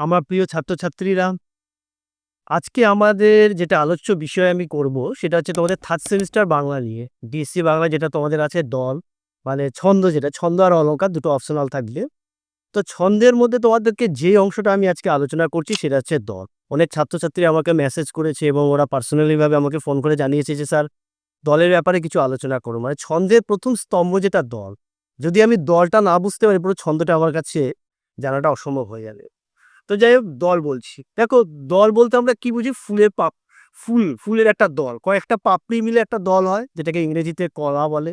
আমার প্রিয় ছাত্রছাত্রীরা, আজকে আমাদের যেটা আলোচ্য বিষয় আমি করব সেটা হচ্ছে তোমাদের থার্ড সেমিস্টার বাংলা নিয়ে। ডিএসসি বাংলা যেটা তোমাদের আছে দল, মানে ছন্দ, যেটা ছন্দ আর অলংকার দুটো অপশনাল থাকবে। তো ছন্দের মধ্যে তোমাদেরকে যে অংশটা আমি আজকে আলোচনা করছি সেটা হচ্ছে দল। অনেক ছাত্রছাত্রী আমাকে মেসেজ করেছে এবং ওরা পার্সোনালি ভাবে আমাকে ফোন করে জানিয়েছে যে স্যার, দলের ব্যাপারে কিছু আলোচনা করো। মানে ছন্দের প্রথম স্তম্ভ যেটা দল, যদি আমি দলটা না বুঝতে পারি পুরো ছন্দটা আমার কাছে জানাটা অসম্ভব হয়ে যাবে। তো যাই হোক, দল বলছি। দেখো, দল বলতে আমরা কি বুঝি? ফুলের ফুলের একটা দল, কয়েকটা পাপড়ি মিলে একটা দল হয়, যেটাকে ইংরেজিতে কলা বলে,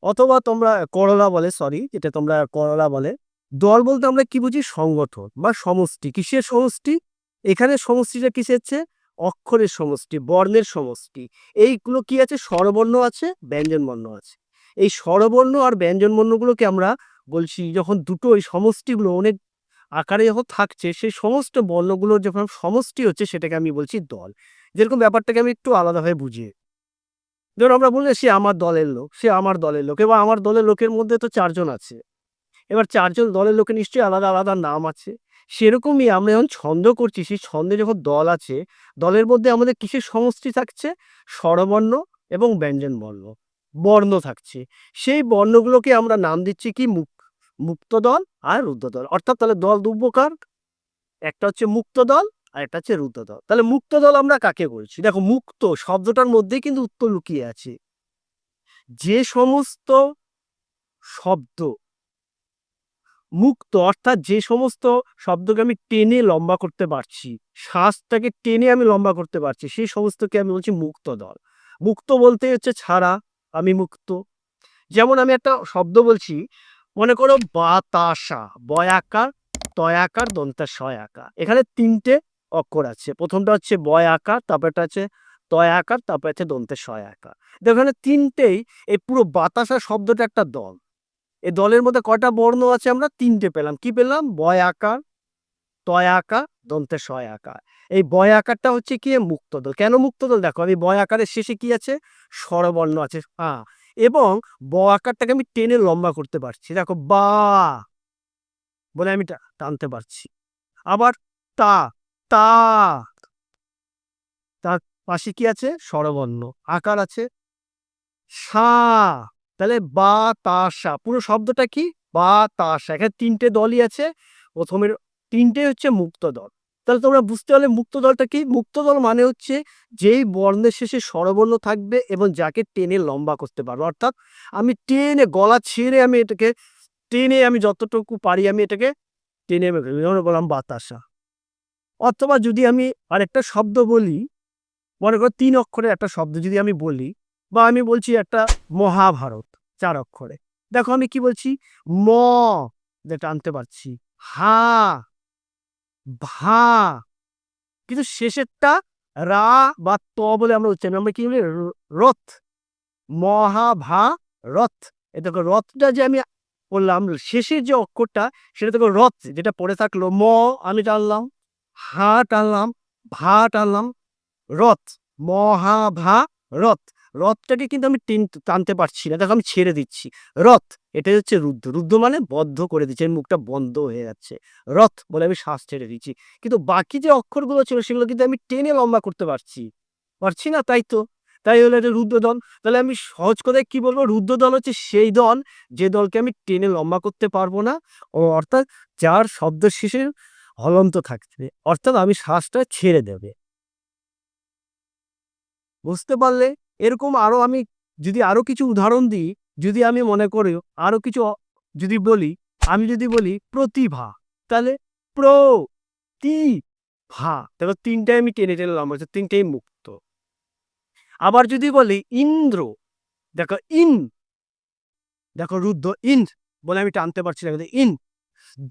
অথবা তোমরা করলা বলে, সরি, যেটা তোমরা করলা বলে। দল বলতে আমরা কি বুঝি? সংগঠন বা সমষ্টি। কিসের সমষ্টি? এখানে সমষ্টিটা কিসের হচ্ছে? অক্ষরের সমষ্টি, বর্ণের সমষ্টি। এইগুলো কি আছে? স্বরবর্ণ আছে, ব্যঞ্জন বর্ণ আছে। এই স্বরবর্ণ আর ব্যঞ্জন বর্ণগুলোকে আমরা বলছি, যখন দুটো এই সমষ্টিগুলো অনেক আকারে যখন থাকছে, সেই সমস্ত বর্ণগুলোর যখন সমষ্টি হচ্ছে, সেটাকে আমি বলছি দল। যেরকম ব্যাপারটাকে আমি একটু আলাদাভাবে বুঝিয়ে, ধরুন আমরা বলি সে আমার দলের লোক, সে আমার দলের লোক। এবার আমার দলের লোকের মধ্যে তো চারজন আছে। এবার চারজন দলের লোকের নিশ্চয়ই আলাদা আলাদা নাম আছে। সেরকমই আমরা যখন ছন্দ করছি, সেই ছন্দে যখন দল আছে, দলের মধ্যে আমাদের কিসের সমষ্টি থাকছে? স্বরবর্ণ এবং ব্যঞ্জন বর্ণ, বর্ণ থাকছে। সেই বর্ণগুলোকে আমরা নাম দিচ্ছি কি? মুক্ত দল আর রুদ্ধ দল। অর্থাৎ তাহলে দল দু প্রকার, একটা হচ্ছে মুক্ত দল আর একটা হচ্ছে রুদ্ধ দল। তাহলে মুক্ত দল আমরা কাকে বলছি? দেখো, মুক্ত শব্দটার মধ্যেই কিন্তু উত্তর লুকিয়ে আছে। যে সমস্ত শব্দ মুক্ত, অর্থাৎ যে সমস্ত শব্দকে আমি টেনে লম্বা করতে পারছি, শ্বাসটাকে টেনে আমি লম্বা করতে পারছি, সেই সমস্তকে আমি বলছি মুক্ত দল। মুক্ত বলতে হচ্ছে ছাড়া, আমি মুক্ত। যেমন আমি একটা শব্দ বলছি, মনে করো বাতাসা, বয়াকার, তয়াকার, দন্তের শয় আকার। এখানে তিনটে অক্ষর আছে। প্রথমটা হচ্ছে বয় আকার, তারপরটা আছে তয় আকার, তারপর আছে দন্তের শয় আকার। এখানে তিনটেই, এই পুরো বাতাসা শব্দটা একটা দল। এই দলের মধ্যে কয়টা বর্ণ আছে? আমরা তিনটে পেলাম। কি পেলাম? বয় আকার, তয় আকার, দন্তের শয় আকার। এই বয় আকারটা হচ্ছে কি? মুক্ত দল। কেন মুক্ত দল? দেখো, আমি বয় আকারের শেষে কি আছে? স্বরবর্ণ আছে, এবং ব আকারটাকে আমি টেনে লম্বা করতে পারছি। দেখো, বা বলে আমি টানতে পারছি। আবার তা, তা, তার পাশে কি আছে? স্বরবর্ণ আকার আছে, সা। তাহলে বা তা সা, পুরো শব্দটা কি? বা তা সা। এখানে তিনটে দলই আছে। প্রথমের তিনটে হচ্ছে মুক্ত দল। তাহলে তোমরা বুঝতে পারলে মুক্ত দলটা কি? মুক্ত দল মানে হচ্ছে যেই বর্ণের শেষে স্বরবর্ণ থাকবে এবং যাকে টেনে লম্বা করতে পারবো। অর্থাৎ আমি টেনে গলা ছেড়ে আমি এটাকে টেনে, আমি যতটুকু পারি আমি এটাকে টেনে বললাম বাতাসা। অথবা যদি আমি আরেকটা শব্দ বলি, মনে করো ৩ অক্ষরের একটা শব্দ যদি আমি বলি, বা আমি বলছি একটা মহাভারত ৪ অক্ষরে। দেখো আমি কি বলছি? ম, যেটা আনতে পারছি, হা, ভা, কিন্তু শেষেরটা রা বা ত বলে আমরা উচ্চারণ, আমরা কি বলি? রথ, মহাভা রথ। এ দেখো, রথটা যে আমি বললাম, শেষের যে অক্ষরটা সেটা দেখো রথ, যেটা পড়ে থাকলো ম, আমি টানলাম, হা টানলাম, ভা টানলাম, রথ, মহাভা রথ। রথটাকে কিন্তু আমি টানতে পারছি না। দেখো আমি ছেড়ে দিচ্ছি, রথ। এটাই হচ্ছে রুদ্ধ। রুদ্ধ মানে বদ্ধ করে দিচ্ছে, মুখটা বন্ধ হয়ে যাচ্ছে। রথ বলে আমি শ্বাস ছেড়ে দিচ্ছি। কিন্তু বাকি যে অক্ষরগুলো ছিল সেগুলো কিন্তু আমি টেনে লম্বা করতে পারছি না। তাই তো, তাই হলো এটা রুদ্ধ দল। তাহলে আমি সহজ কথায় কি বলবো? রুদ্ধ দল হচ্ছে সেই দল যে দলকে আমি টেনে লম্বা করতে পারবো না, ও অর্থাৎ যার শব্দ শেষে হলন্ত থাকবে, অর্থাৎ আমি শ্বাসটা ছেড়ে দেবে। বুঝতে পারলে? এরকম আরো আমি যদি আরো কিছু উদাহরণ দিই, যদি আমি মনে করি আরো কিছু যদি বলি, আমি যদি বলি প্রতিভা, তাহলে প্র, তি, ভা, তাহলে তিনটাই আমি টেনে টেনে লম্বা করছি, তিনটেই মুক্ত। আবার যদি বলি ইন্দ্র, দেখো ইন, দেখো রুদ্ধ, ইন বলে আমি টানতে পারছি না, কিন্তু ইন,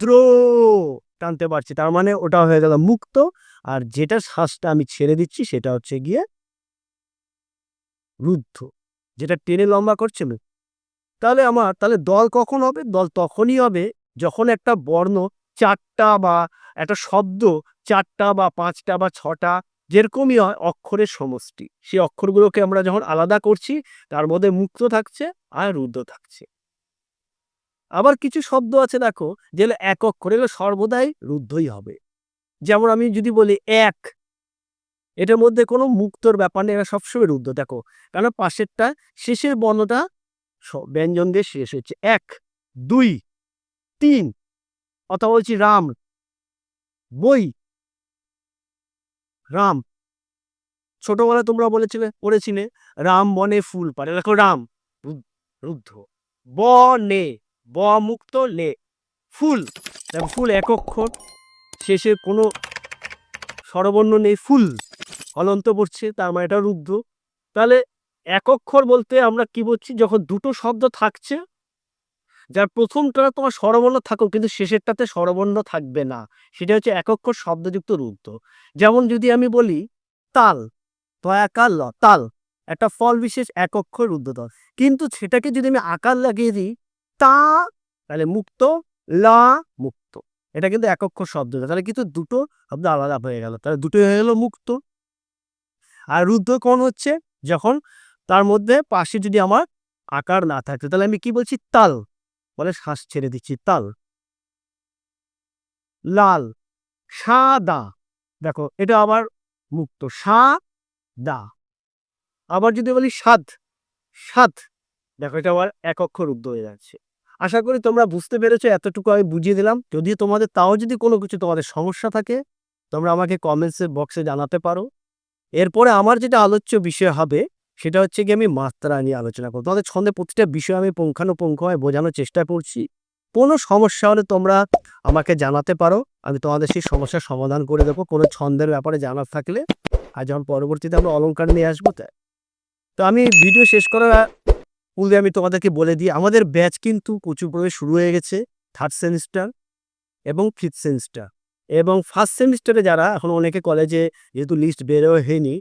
দ্র, টানতে পারছি, তার মানে ওটা হয়ে গেল মুক্ত। আর যেটা শ্বাসটা আমি ছেড়ে দিচ্ছি সেটা হচ্ছে গিয়ে রুদ্ধ, যেটা টেনে লম্বা করছে না। তাহলে দল কখন হবে? দল তখনই হবে যখন একটা বর্ণ চারটা, বা একটা শব্দ চারটা বা পাঁচটা বা ছটা, যেরকমই হয়, অক্ষরের সমষ্টি। সেই অক্ষরগুলোকে আমরা যখন আলাদা করছি, তার মধ্যে মুক্ত থাকছে আর রুদ্ধ থাকছে। আবার কিছু শব্দ আছে দেখো, যেগুলো এক অক্ষর, এগুলো সর্বদাই রুদ্ধই হবে। যেমন আমি যদি বলি এক, এটার মধ্যে কোনো মুক্তর ব্যাপার নেই, এটা সবসময় রুদ্ধ। দেখো, কারণ পাশেরটা শেষের বর্ণটা ব্যঞ্জন দিয়ে শেষ হচ্ছে। ১, ২, ৩, অথবা বলছি রাম, বই, রাম। ছোটবেলায় তোমরা পড়েছিলে রাম বনে ফুল পারে। দেখো রাম রুদ্ধ, বনে, ব মুক্ত, লে ফুল। দেখো ফুল এক অক্ষর, শেষে কোনো স্বরবর্ণ নেই, ফুল হলন্ত পড়ছে, তার মানে এটা রুদ্ধ। তাহলে এক অক্ষর বলতে আমরা কি বলছি, যখন দুটো শব্দ থাকছে যার প্রথমটা তোমার স্বরবর্ণ থাকুক কিন্তু শেষেরটাতে স্বরবর্ণ থাকবে না, সেটা হচ্ছে এক অক্ষর শব্দযুক্ত রুদ্ধ। যেমন যদি আমি বলি তাল, তয়াকার ল, তাল একটা ফল বিশেষ এক অক্ষর রুদ্ধতর, কিন্তু সেটাকে যদি আমি আকার লাগিয়ে দিই তা, তাহলে মুক্ত, লা মুক্ত, এটা কিন্তু এক অক্ষর শব্দ, তাহলে কিন্তু দুটো শব্দ আলাদা হয়ে গেল, তাহলে দুটোই হয়ে গেল মুক্ত। আর রুদ্ধ কোন হচ্ছে যখন তার মধ্যে পাশে যদি আমার আকার না থাকে, তাহলে আমি কি বলছি তাল, বলে শ্বাস ছেড়ে দিচ্ছি, তাল। লাল, সাদা, দেখো এটা আবার মুক্ত, দা। আবার যদি বলি সাদ, সাদ, দেখো এটা আবার এক অক্ষর রুদ্ধ হয়ে যাচ্ছে। আশা করি তোমরা বুঝতে পেরেছো, এতটুকু আমি বুঝিয়ে দিলাম। যদি তোমাদের তাও যদি কোনো কিছু তোমাদের সমস্যা থাকে, তোমরা আমাকে কমেন্টসের বক্সে জানাতে পারো। এরপরে আমার যেটা আলোচ্য বিষয় হবে সেটা হচ্ছে কি, আমি মাত্রা নিয়ে আলোচনা করবো। তোমাদের ছন্দে প্রতিটা বিষয় আমি পুঙ্খানুপুঙ্খভাবে বোঝানোর চেষ্টা করছি। কোনো সমস্যা হলে তোমরা আমাকে জানাতে পারো, আমি তোমাদের সেই সমস্যার সমাধান করে দেবো, কোনো ছন্দের ব্যাপারে জানার থাকলে। আর যখন পরবর্তীতে আমরা অলংকার নিয়ে আসবো, তাই তো আমি ভিডিও শেষ করার পূর্বে আমি তোমাদেরকে বলে দিই, আমাদের ব্যাচ কিন্তু প্রচুর পরিমাণে শুরু হয়ে গেছে। 3rd সেমিস্টার এবং 5th সেমিস্টার এবং 1st সেমিস্টারে যারা এখন অনেকে কলেজে, যেহেতু লিস্ট বেরো হয়নি,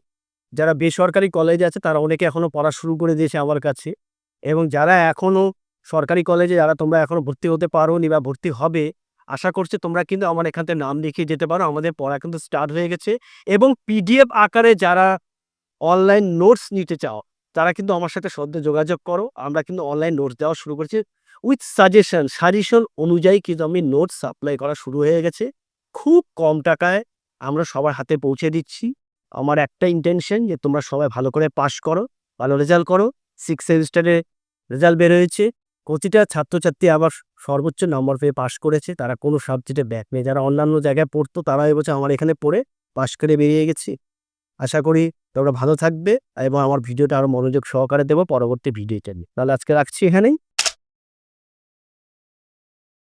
যারা বেসরকারি কলেজে আছে তারা অনেকে এখনো পড়া শুরু করে দিয়েছে আমার কাছে। এবং যারা এখনো সরকারি কলেজে, যারা তোমরা এখনো ভর্তি হতে পারোনি বা ভর্তি হবে, আশা করছি তোমরা কিন্তু আমার এখান থেকে নাম লিখিয়ে যেতে পারো। আমাদের পড়া কিন্তু স্টার্ট হয়ে গেছে। এবং পিডিএফ আকারে যারা অনলাইন নোটস নিতে চাও, তারা কিন্তু আমার সাথে সদ্য যোগাযোগ করো। আমরা কিন্তু অনলাইন নোটস দেওয়া শুরু করেছি, উইথ সাজেশন অনুযায়ী কিন্তু আমি নোটস সাপ্লাই করা শুরু হয়ে গেছে। খুব কম টাকায় আমরা সবার হাতে পৌঁছে দিচ্ছি। আমার একটা ইন্টেনশন যে তোমরা সবাই ভালো করে পাস করো, ভালো রেজাল্ট করো। 6 সেমিস্টারে রেজাল্ট বের হয়েছে, প্রতিটা ছাত্রছাত্রী আবার সর্বোচ্চ নম্বর পেয়ে পাস করেছে, তারা কোনো সাবজেক্টে ব্যাক নেই। যারা অন্যান্য জায়গায় পড়তো তারা এবছর আমার এখানে পড়ে পাস করে বেরিয়ে গেছি। আশা করি তোমরা ভালো থাকবে এবং আমার ভিডিওটা আরো মনোযোগ সহকারে দেবো পরবর্তী ভিডিওটা নিয়ে। তাহলে আজকে রাখছি এখানেই।